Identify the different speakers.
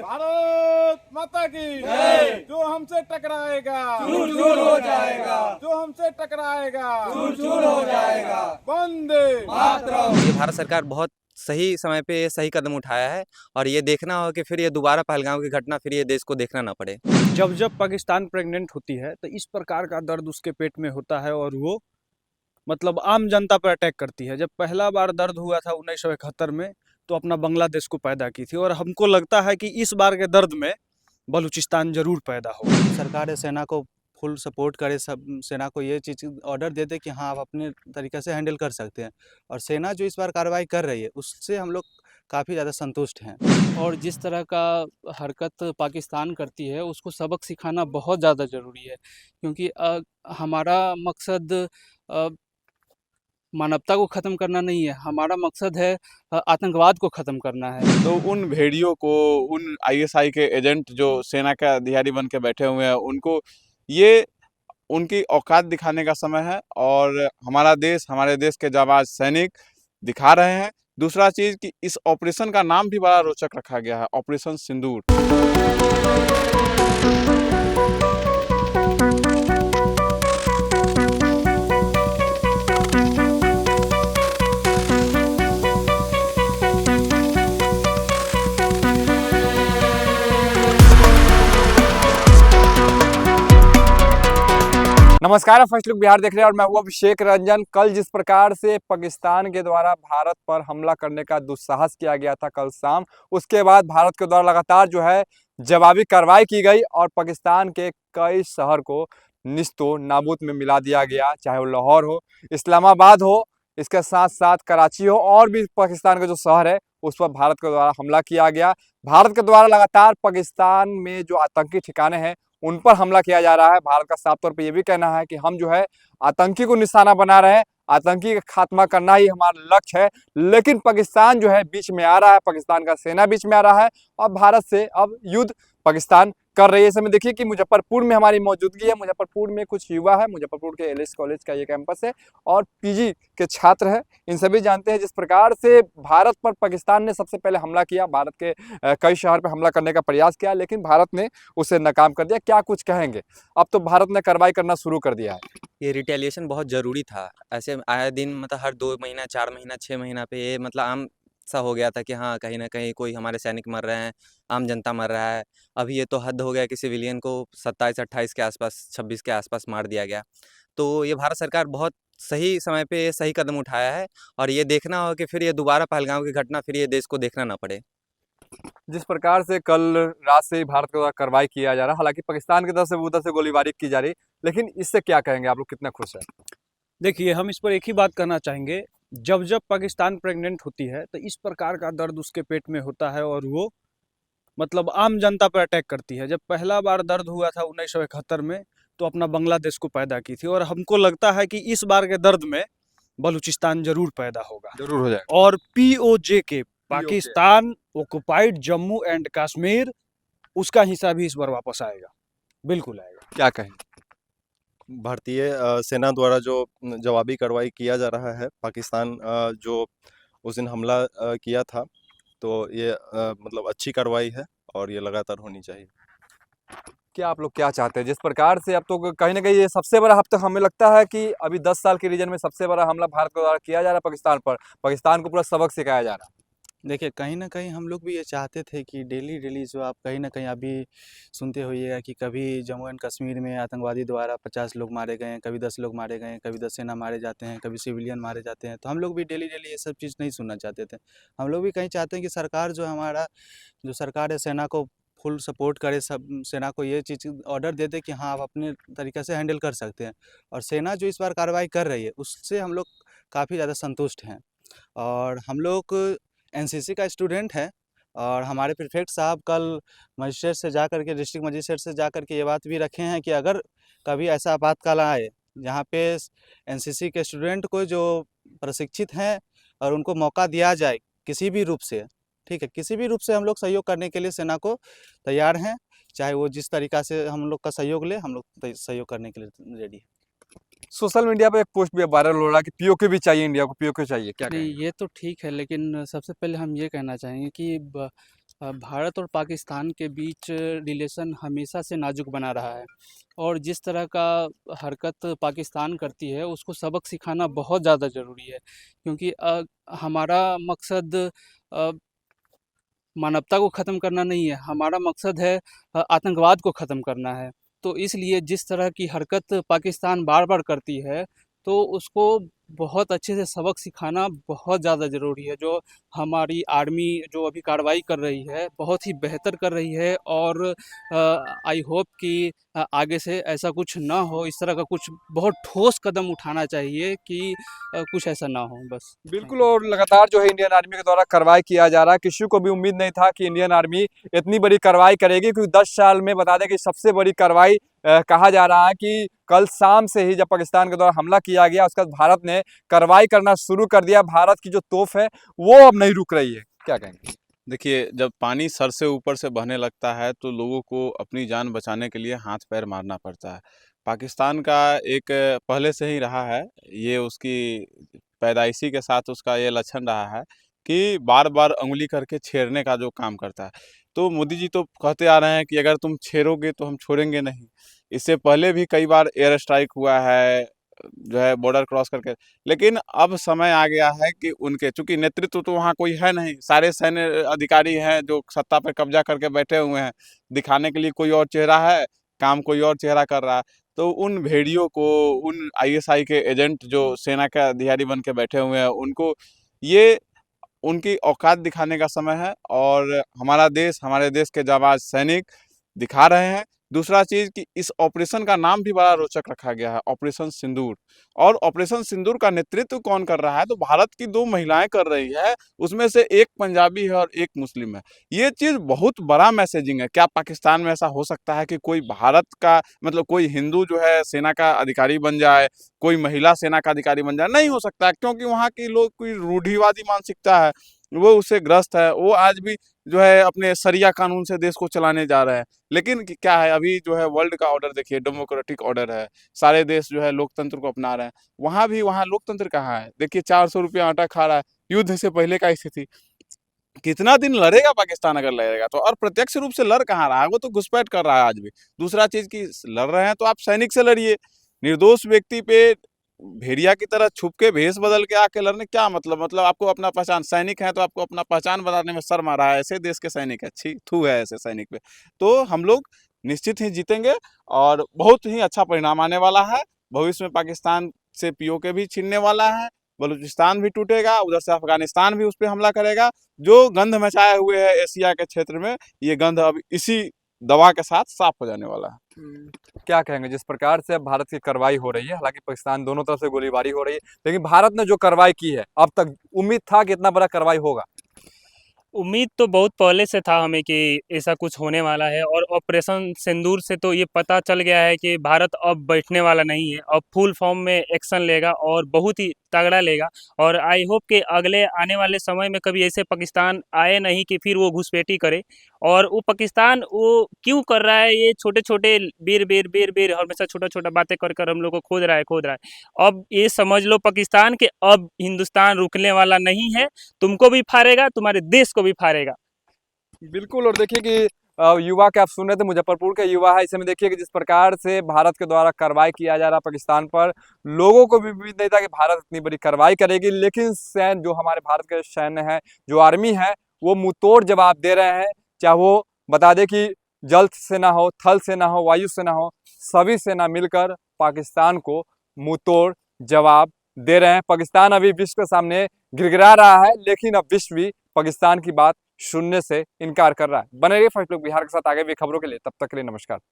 Speaker 1: भारत माता की
Speaker 2: जय।
Speaker 1: जो हमसे टकराएगा
Speaker 2: चूर चूर हो जाएगा,
Speaker 1: जो हमसे टकराएगा
Speaker 2: चूर चूर हो जाएगा।
Speaker 1: वंदे
Speaker 2: मातरम।
Speaker 3: ये भारत सरकार बहुत सही समय पे ये सही कदम उठाया है और ये देखना हो कि फिर ये दोबारा पहलगाम की घटना फिर ये देश को देखना ना पड़े।
Speaker 4: जब जब पाकिस्तान प्रेग्नेंट होती है तो इस प्रकार का दर्द उसके पेट में होता है और वो मतलब आम जनता पर अटैक करती है। जब पहला बार दर्द हुआ था 1971 में तो अपना बांग्लादेश को पैदा की थी और हमको लगता है कि इस बार के दर्द में बलूचिस्तान जरूर पैदा होगा।
Speaker 5: सरकार सेना को फुल सपोर्ट करे, सब सेना को ये चीज़ ऑर्डर दे दे कि हाँ आप अपने तरीके से हैंडल कर सकते हैं और सेना जो इस बार कार्रवाई कर रही है उससे हम लोग काफ़ी ज़्यादा संतुष्ट हैं।
Speaker 6: और जिस तरह का हरकत पाकिस्तान करती है उसको सबक सिखाना बहुत ज़्यादा ज़रूरी है, क्योंकि हमारा मकसद मानवता को ख़त्म करना नहीं है, हमारा मकसद है आतंकवाद को ख़त्म करना है।
Speaker 1: तो उन भेड़ियों को, उन आईएसआई के एजेंट जो सेना के अधिकारी बन के बैठे हुए हैं, उनको ये उनकी औकात दिखाने का समय है और हमारा देश, हमारे देश के जाबाज सैनिक दिखा रहे हैं। दूसरा चीज कि इस ऑपरेशन का नाम भी बड़ा रोचक रखा गया है, ऑपरेशन सिंदूर। नमस्कार, फर्स्ट लुक बिहार देख रहे हैं और मैं हूं अभिषेक रंजन। कल जिस प्रकार से पाकिस्तान के द्वारा भारत पर हमला करने का दुस्साहस किया गया था कल शाम, उसके बाद भारत के द्वारा लगातार जो है जवाबी कार्रवाई की गई और पाकिस्तान के कई शहर को निस्तो नाबूद में मिला दिया गया, चाहे वो लाहौर हो, इस्लामाबाद हो, इसके साथ साथ कराची हो और भी पाकिस्तान का जो शहर है उस पर भारत के द्वारा हमला किया गया। भारत के द्वारा लगातार पाकिस्तान में जो आतंकी ठिकाने हैं उन पर हमला किया जा रहा है। भारत का साफ तौर पे ये भी कहना है कि हम जो है आतंकी को निशाना बना रहे हैं, आतंकी का खात्मा करना ही हमारा लक्ष्य है। लेकिन पाकिस्तान जो है बीच में आ रहा है, पाकिस्तान का सेना बीच में आ रहा है और भारत से अब युद्ध पाकिस्तान कर रही है। समय देखिए कि मुजफ्फरपुर में हमारी मौजूदगी है। मुजफ्फरपुर में कुछ युवा है, मुजफ्फरपुर के एलएस कॉलेज का ये कैंपस है और पीजी के छात्र हैं। इन सभी जानते हैं जिस प्रकार से भारत पर पाकिस्तान ने सबसे पहले हमला किया, भारत के कई शहर पर हमला करने का प्रयास किया, लेकिन भारत ने उसे नाकाम कर दिया। क्या कुछ कहेंगे? अब तो भारत ने कार्रवाई करना शुरू कर दिया है।
Speaker 3: ये रिटेलिएशन बहुत ज़रूरी था। ऐसे आए दिन मतलब हर 2 महीना, 4 महीना, 6 महीना पे ये मतलब आम सा हो गया था कि हाँ कहीं ना कहीं कोई हमारे सैनिक मर रहे हैं, आम जनता मर रहा है। अभी ये तो हद हो गया कि सिविलियन को 27-28 के आसपास, 26 के आसपास मार दिया गया। तो ये भारत सरकार बहुत सही समय पे ये सही कदम उठाया है और ये देखना हो कि फिर ये दोबारा पहलगाम की घटना फिर ये देश को देखना ना पड़े।
Speaker 1: जिस प्रकार से कल रात से ही भारत के द्वारा कार्रवाई किया जा रहा है, हालांकि पाकिस्तान की तरफ से उधर से गोलीबारी की जा रही, लेकिन इससे क्या कहेंगे आप लोग, कितना खुश है?
Speaker 4: देखिए, हम इस पर एक ही बात कहना चाहेंगे, जब जब पाकिस्तान प्रेग्नेंट होती है तो इस प्रकार का दर्द उसके पेट में होता है और वो मतलब आम जनता पर अटैक करती है। जब पहला बार दर्द हुआ था 1971 में तो अपना बांग्लादेश को पैदा की थी और हमको लगता है कि इस बार के दर्द में बलूचिस्तान जरूर पैदा होगा।
Speaker 1: जरूर हो जाएगा।
Speaker 4: और POJ Pakistan occupied Jammu and Kashmir, उसका हिस्सा भी इस बार वापस आएगा, बिल्कुल आएगा।
Speaker 1: क्या कहेंगे?
Speaker 7: भारतीय सेना द्वारा जो जवाबी कार्रवाई किया जा रहा है, पाकिस्तान जो उस दिन हमला किया था, तो ये मतलब अच्छी कार्रवाई है और ये लगातार होनी चाहिए।
Speaker 1: क्या आप लोग क्या चाहते हैं? जिस प्रकार से अब तो कहीं ना कहीं ये सबसे बड़ा, अब तक हमें लगता है कि अभी 10 साल के रीजन में सबसे बड़ा हमला भारत के द्वारा किया जा रहा है पाकिस्तान पर, पाकिस्तान को पूरा सबक सिखाया जा रहा है।
Speaker 5: देखिए, कहीं ना कहीं हम लोग भी ये चाहते थे कि डेली जो आप कहीं ना कहीं अभी सुनते होइएगा कि कभी जम्मू एंड कश्मीर में आतंकवादी द्वारा 50 लोग मारे गए हैं, कभी 10 लोग मारे गए हैं, कभी 10 सेना मारे जाते हैं, कभी सिविलियन मारे जाते हैं। तो हम लोग भी डेली ये सब चीज़ नहीं सुनना चाहते थे। हम लोग भी कहीं चाहते हैं कि सरकार जो सरकार है सेना को फुल सपोर्ट करे, सब सेना को ये चीज़ ऑर्डर दे दे कि हाँ आप अपने तरीके से हैंडल कर सकते हैं और सेना जो इस बार कार्रवाई कर रही है उससे हम लोग काफ़ी ज़्यादा संतुष्ट हैं। और हम लोग NCC का स्टूडेंट है और हमारे प्रीफेक्ट साहब कल मजिस्ट्रेट से जा कर के, डिस्ट्रिक्ट मजिस्ट्रेट से जा कर के ये बात भी रखे हैं कि अगर कभी ऐसा आपातकाल आए जहाँ पे NCC के स्टूडेंट को जो प्रशिक्षित हैं और उनको मौका दिया जाए किसी भी रूप से, ठीक है, किसी भी रूप से हम लोग सहयोग करने के लिए सेना को तैयार हैं। चाहे वो जिस तरीक़ा से हम लोग का सहयोग ले, हम लोग सहयोग करने के लिए रेडी है।
Speaker 1: सोशल मीडिया पे एक पोस्ट भी वायरल हो रहा है कि POK भी चाहिए, इंडिया को POK चाहिए, क्या
Speaker 6: नहीं,
Speaker 1: कहेंगे?
Speaker 6: ये तो ठीक है, लेकिन सबसे पहले हम ये कहना चाहेंगे कि भारत और पाकिस्तान के बीच रिलेशन हमेशा से नाजुक बना रहा है और जिस तरह का हरकत पाकिस्तान करती है उसको सबक सिखाना बहुत ज़्यादा ज़रूरी है, क्योंकि हमारा मकसद अ, मानवता को ख़त्म करना नहीं है, हमारा मकसद है आतंकवाद को ख़त्म करना है। तो इसलिए जिस तरह की हरकत पाकिस्तान बार-बार करती है, तो उसको बहुत अच्छे से सबक सिखाना बहुत ज़्यादा ज़रूरी है। जो हमारी आर्मी जो अभी कार्रवाई कर रही है, बहुत ही बेहतर कर रही है और आई होप कि आगे से ऐसा कुछ ना हो, इस तरह का कुछ बहुत ठोस कदम उठाना चाहिए कि कुछ ऐसा ना हो बस।
Speaker 1: बिल्कुल, और लगातार जो है इंडियन आर्मी के द्वारा कार्रवाई किया जा रहा है। किसी को भी उम्मीद नहीं था कि इंडियन आर्मी इतनी बड़ी कार्रवाई करेगी, क्योंकि 10 साल में बता दें कि सबसे बड़ी कार्रवाई कहा जा रहा है कि कल शाम से ही जब पाकिस्तान के द्वारा हमला किया गया, उसके बाद भारत ने कार्रवाई करना शुरू कर दिया। भारत की जो तोप है वो अब नहीं रुक रही है। क्या कहेंगे?
Speaker 8: देखिए, जब पानी सर से ऊपर से बहने लगता है तो लोगों को अपनी जान बचाने के लिए हाथ पैर मारना पड़ता है। पाकिस्तान का एक पहले से ही रहा है, ये उसकी पैदाइशी के साथ उसका ये लक्षण रहा है कि बार-बार उँगली करके छेड़ने का जो काम करता है। तो मोदी जी तो कहते आ रहे हैं कि अगर तुम छेड़ोगे तो हम छोड़ेंगे नहीं। इससे पहले भी कई बार एयर स्ट्राइक हुआ है, जो है बॉर्डर क्रॉस करके। लेकिन अब समय आ गया है कि उनके, चूँकि नेतृत्व तो वहाँ कोई है नहीं, सारे सैन्य अधिकारी हैं जो सत्ता पे कब्जा करके बैठे हुए हैं। दिखाने के लिए कोई और चेहरा है, काम कोई और चेहरा कर रहा है। तो उन भेड़ियों को, उन आईएसआई के एजेंट जो सेना के अधिकारी बन के बैठे हुए हैं, उनको ये उनकी औकात दिखाने का समय है और हमारा देश, हमारे देश के जाबाज सैनिक दिखा रहे हैं। दूसरा चीज़ कि इस ऑपरेशन का नाम भी बड़ा रोचक रखा गया है, ऑपरेशन सिंदूर। और ऑपरेशन सिंदूर का नेतृत्व कौन कर रहा है? तो भारत की 2 महिलाएं कर रही है, उसमें से एक पंजाबी है और एक मुस्लिम है। ये चीज़ बहुत बड़ा मैसेजिंग है। क्या पाकिस्तान में ऐसा हो सकता है कि कोई भारत का मतलब कोई हिंदू जो है सेना का अधिकारी बन जाए, कोई महिला सेना का अधिकारी बन जाए? नहीं हो सकता है, क्योंकि वहाँ के लोग की रूढ़िवादी मानसिकता है, वो उससे ग्रस्त है। वो आज भी जो है अपने शरिया कानून से देश को चलाने जा रहे हैं। लेकिन क्या है, अभी जो है वर्ल्ड का ऑर्डर देखिए, डेमोक्रेटिक ऑर्डर है। सारे देश जो है लोकतंत्र को अपना रहे हैं। वहाँ लोकतंत्र कहाँ है? देखिए 400 रुपया आटा खा रहा है, युद्ध से पहले का स्थिति। कितना दिन लड़ेगा पाकिस्तान अगर लड़ेगा तो? और प्रत्यक्ष रूप से लड़ कहाँ रहा है? वो तो घुसपैठ कर रहा है आज भी। दूसरा चीज़ कि लड़ रहे हैं तो आप सैनिक से लड़िए। निर्दोष व्यक्ति पे भेड़िया की तरह छुप के भेष बदल के आके लड़ने क्या मतलब? मतलब आपको अपना पहचान, सैनिक है तो आपको अपना पहचान बनाने में शर्म आ रहा है। ऐसे देश के सैनिक है, छी थू है ऐसे सैनिक पे। तो हम लोग निश्चित ही जीतेंगे और बहुत ही अच्छा परिणाम आने वाला है। भविष्य में पाकिस्तान से पीओके भी छीनने वाला है, बलूचिस्तान भी टूटेगा, उधर से अफगानिस्तान भी उस पे हमला करेगा। जो गंध मचाए हुए है एशिया के क्षेत्र में, ये गंध अब इसी दवा के साथ साफ हो जाने वाला है।
Speaker 1: क्या कहेंगे जिस प्रकार से अब भारत की कार्रवाई हो रही है? हालांकि पाकिस्तान दोनों तरफ से गोलीबारी हो रही है, लेकिन भारत ने जो कार्रवाई की है, अब तक उम्मीद था कि इतना बड़ा कार्रवाई होगा?
Speaker 9: उम्मीद तो बहुत पहले से था हमें कि ऐसा कुछ होने वाला है और ऑपरेशन सिंदूर से तो ये पता चल गया है कि भारत अब बैठने वाला नहीं है। अब फुल फॉर्म में एक्शन लेगा और बहुत ही तगड़ा लेगा और आई होप कि अगले आने वाले समय में कभी ऐसे पाकिस्तान आए नहीं कि फिर वो घुसपैठी करे। और वो पाकिस्तान वो क्यों कर रहा है ये छोटे-छोटे बेर हमेशा छोटा-छोटा बातें कर कर हम लोग को खोद रहा है। अब ये समझ लो पाकिस्तान कि अब हिंदुस्तान रुकने वाला नहीं है, तुमको भी फाड़ेगा, तुम्हारे देश को भी फाड़ेगा।
Speaker 1: बिल्कुल, और देखिए कि युवा के आप सुन रहे थे, मुजफ्फरपुर के युवा है। इसमें देखिए कि जिस प्रकार से भारत के द्वारा कार्रवाई किया जा रहा है पाकिस्तान पर, लोगों को भी उम्मीद नहीं था कि भारत इतनी बड़ी कार्रवाई करेगी। लेकिन सैन्य जो हमारे भारत के सैन्य है, जो आर्मी है, वो मुंहतोड़ जवाब दे रहे हैं। चाहे वो बता दें कि जल सेना हो, थल सेना हो, वायु सेना हो, सभी सेना मिलकर पाकिस्तान को मुंहतोड़ जवाब दे रहे हैं। पाकिस्तान अभी विश्व के सामने गिड़गिड़ा रहा है, लेकिन अब विश्व भी पाकिस्तान की बात सुनने से इनकार कर रहा है। बने रहिए फर्स्ट लुक बिहार के साथ आगे भी खबरों के लिए। तब तक के लिए नमस्कार।